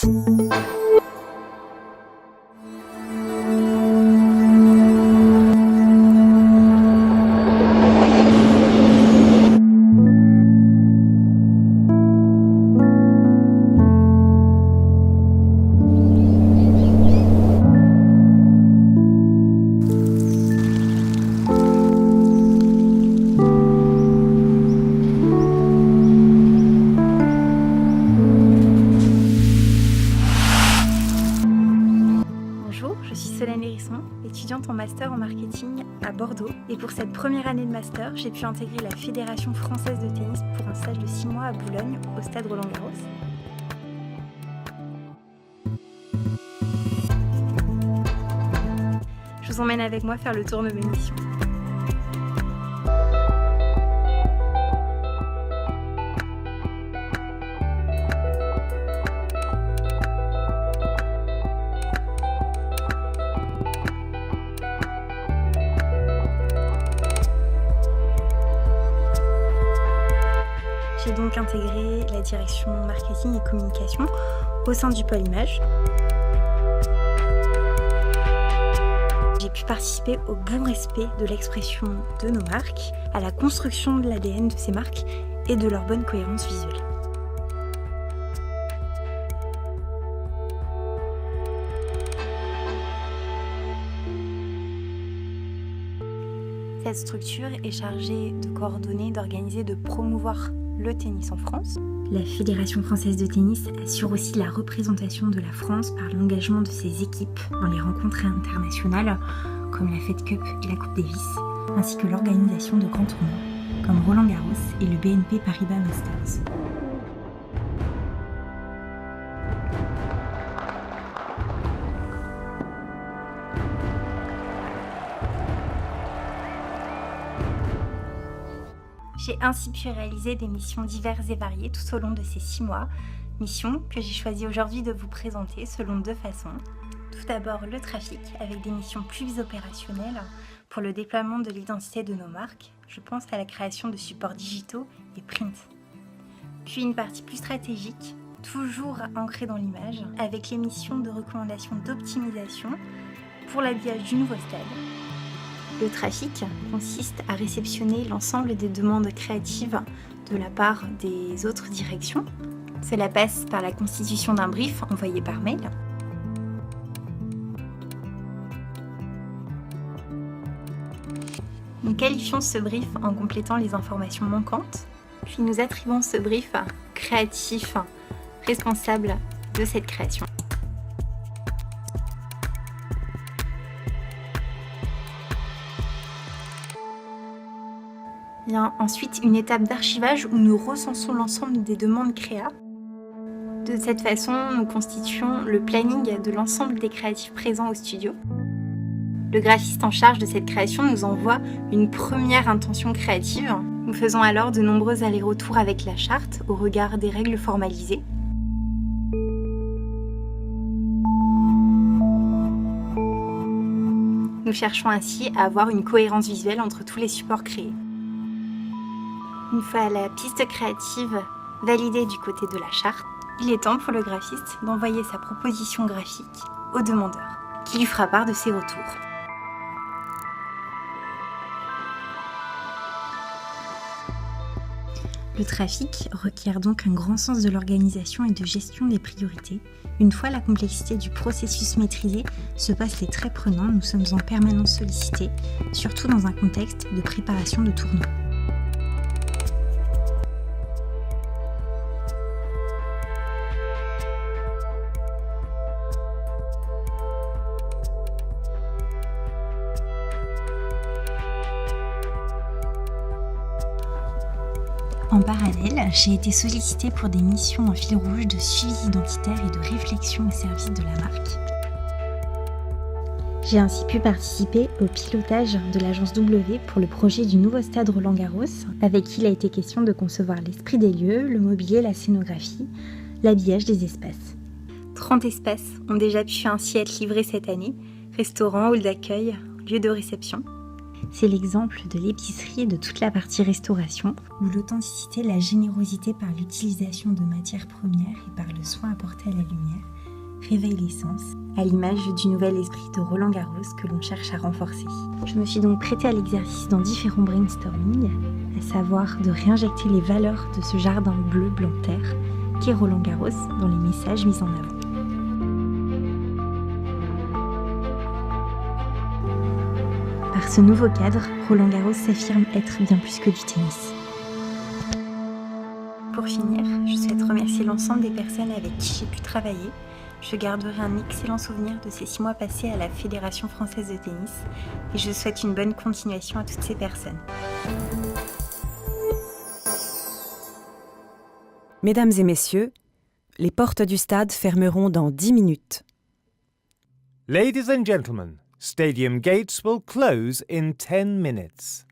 Je suis Solène Hérisson, étudiante en master en marketing à Bordeaux. Et pour cette première année de master, j'ai pu intégrer la Fédération française de tennis pour un stage de 6 mois à Boulogne, au stade Roland-Garros. Je vous emmène avec moi faire le tour de mes missions. J'ai donc intégré la direction marketing et communication au sein du pôle image. J'ai pu participer au bon respect de l'expression de nos marques, à la construction de l'ADN de ces marques et de leur bonne cohérence visuelle. Cette structure est chargée de coordonner, d'organiser, de promouvoir le tennis en France. La Fédération française de tennis assure aussi la représentation de la France par l'engagement de ses équipes dans les rencontres internationales comme la Fed Cup et la Coupe Davis, ainsi que l'organisation de grands tournois comme Roland-Garros et le BNP Paribas Masters. J'ai ainsi pu réaliser des missions diverses et variées tout au long de ces 6 mois, missions que j'ai choisi aujourd'hui de vous présenter selon 2 façons. Tout d'abord le trafic, avec des missions plus opérationnelles pour le déploiement de l'identité de nos marques. Je pense à la création de supports digitaux et print. Puis une partie plus stratégique, toujours ancrée dans l'image, avec les missions de recommandation d'optimisation pour l'habillage du nouveau stade. Le trafic consiste à réceptionner l'ensemble des demandes créatives de la part des autres directions. Cela passe par la constitution d'un brief envoyé par mail. Nous qualifions ce brief en complétant les informations manquantes, puis nous attribuons ce brief créatif responsable de cette création. Il y a ensuite une étape d'archivage où nous recensons l'ensemble des demandes créa. De cette façon, nous constituons le planning de l'ensemble des créatifs présents au studio. Le graphiste en charge de cette création nous envoie une première intention créative. Nous faisons alors de nombreux allers-retours avec la charte au regard des règles formalisées. Nous cherchons ainsi à avoir une cohérence visuelle entre tous les supports créés. Une fois la piste créative validée du côté de la charte, il est temps pour le graphiste d'envoyer sa proposition graphique au demandeur, qui lui fera part de ses retours. Le trafic requiert donc un grand sens de l'organisation et de gestion des priorités. Une fois la complexité du processus maîtrisée, ce poste est très prenant, nous sommes en permanence sollicités, surtout dans un contexte de préparation de tournoi. En parallèle, j'ai été sollicitée pour des missions en fil rouge de suivi identitaire et de réflexion au service de la marque. J'ai ainsi pu participer au pilotage de l'agence W pour le projet du nouveau stade Roland-Garros, avec qui il a été question de concevoir l'esprit des lieux, le mobilier, la scénographie, l'habillage des espaces. 30 espaces ont déjà pu ainsi être livrés cette année, restaurants, halls d'accueil, lieux de réception. C'est l'exemple de l'épicerie et de toute la partie restauration, où l'authenticité, la générosité par l'utilisation de matières premières et par le soin apporté à la lumière réveille l'essence, à l'image du nouvel esprit de Roland Garros que l'on cherche à renforcer. Je me suis donc prêtée à l'exercice dans différents brainstorming, à savoir de réinjecter les valeurs de ce jardin bleu blanc terre qu'est Roland Garros dans les messages mis en avant. Par ce nouveau cadre, Roland Garros s'affirme être bien plus que du tennis. Pour finir, je souhaite remercier l'ensemble des personnes avec qui j'ai pu travailler. Je garderai un excellent souvenir de ces 6 mois passés à la Fédération française de tennis et je souhaite une bonne continuation à toutes ces personnes. Mesdames et messieurs, les portes du stade fermeront dans 10 minutes. Ladies and gentlemen, stadium gates will close in 10 minutes.